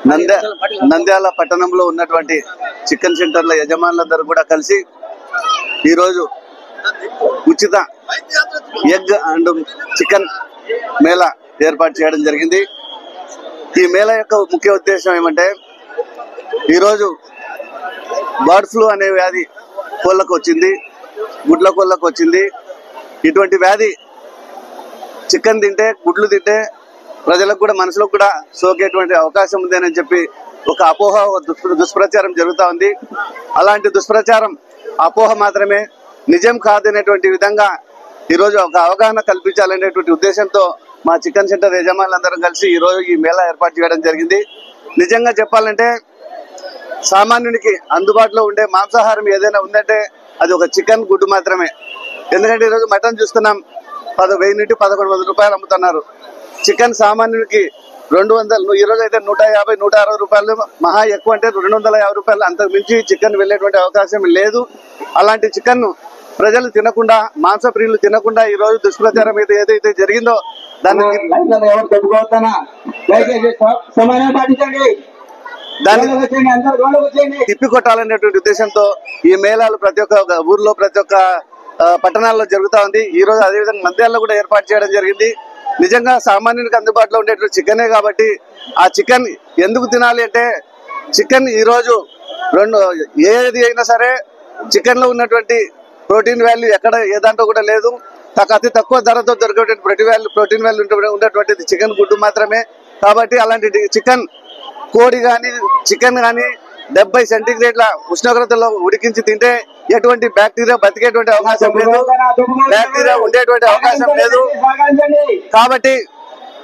నంద్యాల పట్టణంలో ఉన్నటువంటి చికెన్ సెంటర్ల యజమానులందరూ కూడా కలిసి ఈరోజు ఉచిత ఎగ్ అండ్ చికెన్ మేళా ఏర్పాటు చేయడం జరిగింది. ఈ మేళా యొక్క ముఖ్య ఉద్దేశం ఏమంటే, ఈరోజు బర్డ్ ఫ్లూ అనే వ్యాధి కోళ్ళకు వచ్చింది, గుడ్ల కోళ్ళకు వచ్చింది. ఇటువంటి వ్యాధి చికెన్ తింటే, గుడ్లు తింటే ప్రజలకు కూడా మనసులో కూడా సోకేటువంటి అవకాశం ఉందని చెప్పి ఒక అపోహ, దుష్ప్రచారం జరుగుతూ ఉంది. అలాంటి దుష్ప్రచారం అపోహ మాత్రమే, నిజం కాదనేటువంటి విధంగా ఈరోజు ఒక అవగాహన కల్పించాలనేటువంటి ఉద్దేశంతో మా చికెన్ సెంటర్ యజమానులందరం కలిసి ఈరోజు ఈ మేళా ఏర్పాటు చేయడం జరిగింది. నిజంగా చెప్పాలంటే సామాన్యునికి అందుబాటులో ఉండే మాంసాహారం ఏదైనా ఉందంటే అది ఒక చికెన్, గుడ్డు మాత్రమే. ఎందుకంటే ఈరోజు మటన్ చూస్తున్నాం, 1000 నుండి 1100 రూపాయలు అమ్ముతున్నారు. చికెన్ సామాన్యునికి 200, ఈరోజు అయితే 150, 160 రూపాయలు, మహా ఎక్కువ అంటే 250 రూపాయలు, అంతకు మించి చికెన్ వెళ్ళేటువంటి అవకాశం లేదు. అలాంటి చికెన్ ప్రజలు తినకుండా, మాంసప్రియులు తినకుండా ఈరోజు దుష్ప్రచారం ఏదైతే జరిగిందో దాన్ని తిప్పికొట్టాలనేటువంటి ఉద్దేశంతో ఈ మేళాలు ప్రతి ఒక్క ఊర్లో, ప్రతి ఒక్క పట్టణాల్లో జరుగుతూ ఉంది. ఈ రోజు అదేవిధంగా నంద్యాలలో కూడా ఏర్పాటు చేయడం జరిగింది. నిజంగా సామాన్యునికి అందుబాటులో ఉండేటువంటి చికెనే కాబట్టి ఆ చికెన్ ఎందుకు తినాలి అంటే, చికెన్ ఈరోజు ఏది అయినా సరే చికెన్ లో ఉన్నటువంటి ప్రోటీన్ వాల్యూ ఎక్కడ ఏ దాంట్లో కూడా లేదు. అతి తక్కువ ధరతో దొరికేటువంటి ప్రోటీన్ వాల్యూ ఉన్నటువంటిది చికెన్, గుడ్డు మాత్రమే. కాబట్టి అలాంటి చికెన్, కోడి కానీ చికెన్ కానీ 70 సెంటీగ్రేడ్ల ఉష్ణోగ్రతలో ఉడికించి తింటే ఎటువంటి బ్యాక్టీరియా బతికేటువంటి అవకాశం లేదు, బ్యాక్టీరియా ఉండేటువంటి అవకాశం లేదు. కాబట్టి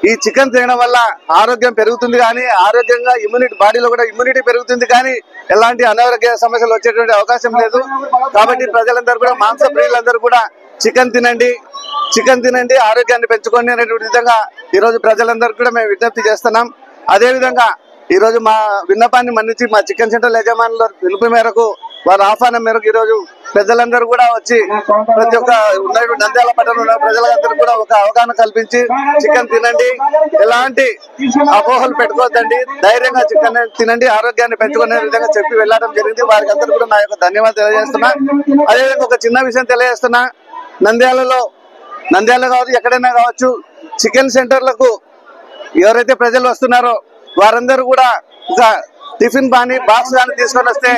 ఈ చికెన్ తినడం వల్ల ఆరోగ్యం పెరుగుతుంది, కానీ ఆరోగ్యంగా బాడీలో కూడా ఇమ్యూనిటీ పెరుగుతుంది, కానీ ఎలాంటి అనారోగ్య సమస్యలు వచ్చేటువంటి అవకాశం లేదు. కాబట్టి ప్రజలందరూ కూడా, మాంస ప్రియులందరూ కూడా చికెన్ తినండి, ఆరోగ్యాన్ని పెంచుకోండి అనేటువంటి విధంగా ఈరోజు ప్రజలందరూ కూడా మేము విజ్ఞప్తి చేస్తున్నాం. అదేవిధంగా ఈరోజు మా విన్నపాన్ని మన్నించి మా చికెన్ సెంటర్ యజమానుల పిలుపు మేరకు, వారి ఆహ్వానం మేరకు ఈరోజు పెద్దలందరూ కూడా వచ్చి ప్రతి ఒక్క నంద్యాల పట్టణంలో ప్రజలందరూ కూడా ఒక అవగాహన కల్పించి చికెన్ తినండి, ఎలాంటి అపోహలు పెట్టుకోవద్దండి, ధైర్యంగా చికెన్ తినండి, ఆరోగ్యాన్ని పెంచుకునే విధంగా చెప్పి వెళ్ళడం జరిగింది. వారికి అందరూ కూడా నా యొక్క ధన్యవాదాలు తెలియజేస్తున్నా. అదేవిధంగా ఒక చిన్న విషయం తెలియజేస్తున్నా, నంద్యాల కావచ్చు, ఎక్కడైనా కావచ్చు, చికెన్ సెంటర్లకు ఎవరైతే ప్రజలు వస్తున్నారో వారందరూ కూడా ఒక టిఫిన్ బాక్స్ కానీ తీసుకొని వస్తే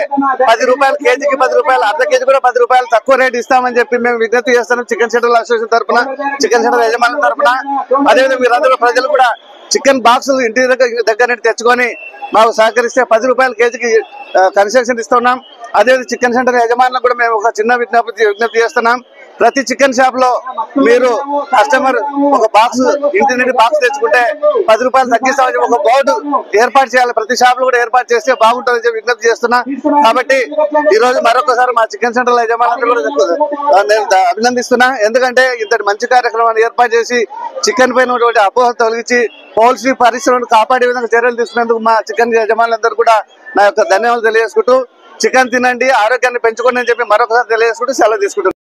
10 రూపాయలు, కేజీకి 10 రూపాయలు, అర్ధ కేజీ కూడా 10 రూపాయలు తక్కువ రేటు ఇస్తామని చెప్పి మేము విజ్ఞప్తి చేస్తున్నాం చికెన్ సెంటర్ అసోసియేషన్ తరఫున, చికెన్ సెంటర్ యజమానుల తరఫున. అదేవిధంగా మీరందరూ ప్రజలు కూడా చికెన్ బాక్సులు ఇంటి దగ్గర నుండి తెచ్చుకొని మాకు సహకరిస్తే 10 రూపాయలు కేజీకి కన్సెషన్ ఇస్తున్నాం. అదేవిధంగా చికెన్ సెంటర్ యజమానులకు కూడా మేము ఒక చిన్న విజ్ఞప్తి చేస్తున్నాం. ప్రతి చికెన్ షాప్ లో మీరు కస్టమర్ ఒక బాక్స్, ఇంటి నుండి బాక్స్ తెచ్చుకుంటే 10 రూపాయలు తగ్గిస్తామని ఒక బోర్డు ఏర్పాటు చేయాలి. ప్రతి షాప్ లో కూడా ఏర్పాటు చేస్తే బాగుంటుందని చెప్పి విజ్ఞప్తి చేస్తున్నా. కాబట్టి ఈ రోజు మరొకసారి మా చికెన్ సెంటర్ యజమానులు కూడా నేను అభినందిస్తున్నా. ఎందుకంటే ఇంతటి మంచి కార్యక్రమాన్ని ఏర్పాటు చేసి చికెన్ పైన ఉన్నటువంటి అపోహలు తొలగించి పౌల్ట్రీ పరిశ్రమను కాపాడే విధంగా చర్యలు తీసుకున్నందుకు మా చికెన్ యజమానులందరూ కూడా నా యొక్క ధన్యవాదాలు తెలియజేసుకుంటూ, చికెన్ తినండి, ఆరోగ్యాన్ని పెంచుకోండి అని చెప్పి మరొకసారి తెలియజేసుకుంటూ సెలవు తీసుకుంటున్నాను.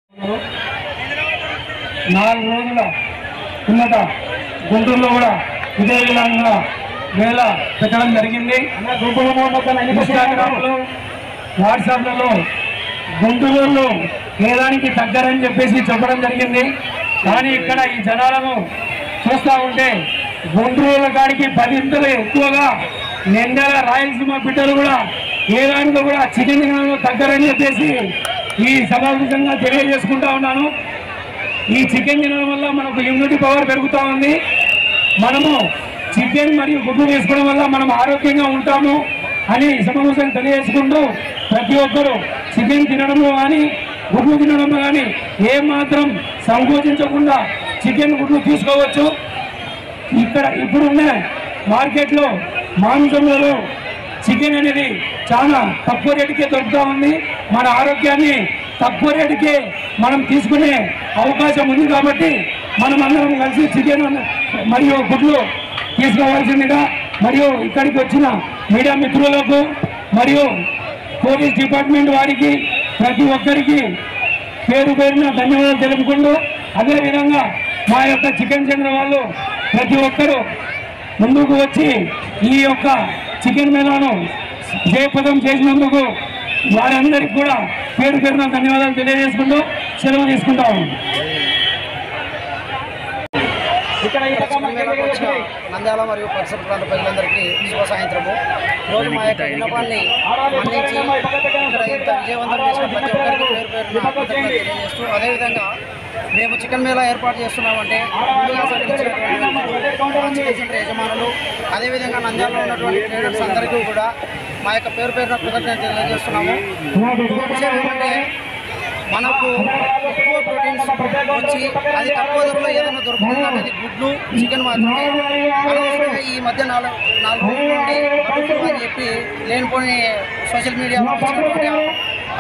4 రోజుల కిందట గుంటూరులో కూడా ఇదే విధంగా మేళా పెట్టడం జరిగింది. ఇన్స్టాగ్రామ్లో, వాట్సాప్లలో గుంటూరులో వేదానికి దగ్గరని చెప్పేసి చెప్పడం జరిగింది. కానీ ఇక్కడ ఈ జనాలను చూస్తూ ఉంటే గుంటూరుల కాడికి 10 ఇంతలు ఎక్కువగా నంద్యాల రాయలసీమ బిడ్డలు కూడా వేదానికి కూడా చికెన్ దగ్గరని చెప్పేసి ఈ సభాముఖంగా తెలియజేసుకుంటా ఉన్నాను. ఈ చికెన్ తినడం వల్ల మనకు ఇమ్యూనిటీ పవర్ పెరుగుతూ ఉంది. మనము చికెన్ మరియు గుడ్డు వేసుకోవడం వల్ల మనం ఆరోగ్యంగా ఉంటాము అని సమావేశం తెలియజేసుకుంటూ, ప్రతి ఒక్కరూ చికెన్ తినడంలో కానీ గుడ్లు తినడంలో కానీ ఏమాత్రం సంకోచించకుండా చికెన్, గుడ్లు తీసుకోవచ్చు. ఇప్పుడున్న మార్కెట్లో మాంసంలో చికెన్ అనేది చాలా తక్కువ రేటుకే దొరుకుతూ ఉంది. మన ఆరోగ్యాన్ని తక్కువ రేటుకే మనం తీసుకునే అవకాశం ఉంది. కాబట్టి మనం అందరం కలిసి చికెన్ మరియు గుడ్లు తీసుకోవాల్సిందిగా, మరియు ఇక్కడికి వచ్చిన మీడియా మిత్రులకు మరియు పోలీస్ డిపార్ట్మెంట్ వారికి ప్రతి ఒక్కరికి పేరు పేరున ధన్యవాదాలు తెలుపుకుంటూ, అదేవిధంగా మా యొక్క చికెన్ సెంటర్ వాళ్ళు ప్రతి ఒక్కరూ ముందుకు వచ్చి ఈ యొక్క చికెన్ మేళాను జయప్రదం చేసినందుకు వారందరికీ కూడా పేరు పేరున ధన్యవాదాలు తెలియజేసుకుంటూ సెలవు తీసుకుంటాము. నంద్యాల మరియు పరిసర ప్రాంత ప్రజలందరికీ శుభ సాయంత్రము. రోజు మా యొక్క విన్నపాన్ని మన్నించి ఇక్కడ ఇంత విజయవంతం చేసిన ప్రతి ఒక్కరికి పేరు పేరున కృతజ్ఞతలు తెలియజేస్తూ, అదేవిధంగా మేము చికెన్ మేళా ఏర్పాటు చేస్తున్నామంటే ముందుగా సహకరించినటువంటి చికెన్ సెంటర్ యజమానులు, అదేవిధంగా నంద్యాలలో ఉన్నటువంటి ట్రేడర్స్ అందరికీ కూడా మా యొక్క పేరు పేరున కృతజ్ఞతలు తెలియజేస్తున్నాము. విషయం ఏంటంటే మనకు ఎక్కువ ప్రోటీన్స్ వచ్చి అది తక్కువ ధరలో ఏదైనా దొరుకుతుంది అనేది గుడ్లు, చికెన్ మాత్రమే. అనవసరంగా ఈ మధ్య నాలుగు రోజుల నుండి బర్డ్ అని చెప్పి లేనిపోని సోషల్ మీడియాలో వచ్చినటువంటి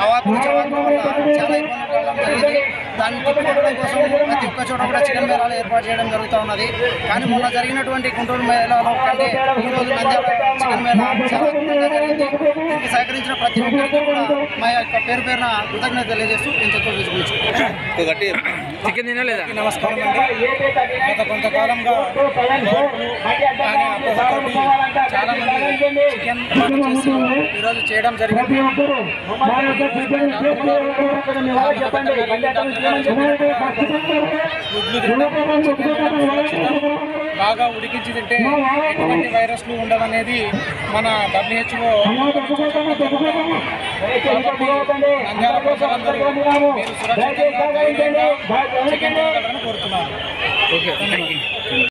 అవాకులు చవాకుల వల్ల చాలా ఇబ్బందులు పడడం జరిగింది. దాన్ని తిప్పికొట్టడం కోసం ప్రతి ఒక్క చోట కూడా చికెన్ మేళాలు ఏర్పాటు చేయడం జరుగుతూ ఉన్నది. కానీ మొన్న జరిగినటువంటి గుంటూరు మేళాలో కంటే ఈరోజు నంద్యాల చికెన్ మేళా చాలా అద్భుతంగా జరిగింది. దీనికి సహకరించిన ప్రతి ఒక్కరికి కూడా మా యొక్క పేరు పేరున కృతజ్ఞత తెలియజేస్తూ నేను చికెన్ తినలేదా? నమస్కారం అండి. గత కొంతకాలంగా చాలా మంది చికెన్ చేసి ఈరోజు చేయడం జరిగింది. బాగా ఉడికించి తింటే ఎటువంటి వైరస్లు ఉండవనేది మన WHO నంద్యాల ప్రజలందరూ మీరు సురక్షితంగా ధైర్యంగా చికెన్ తినగలరని కోరుతున్నాను. Okay, thank you.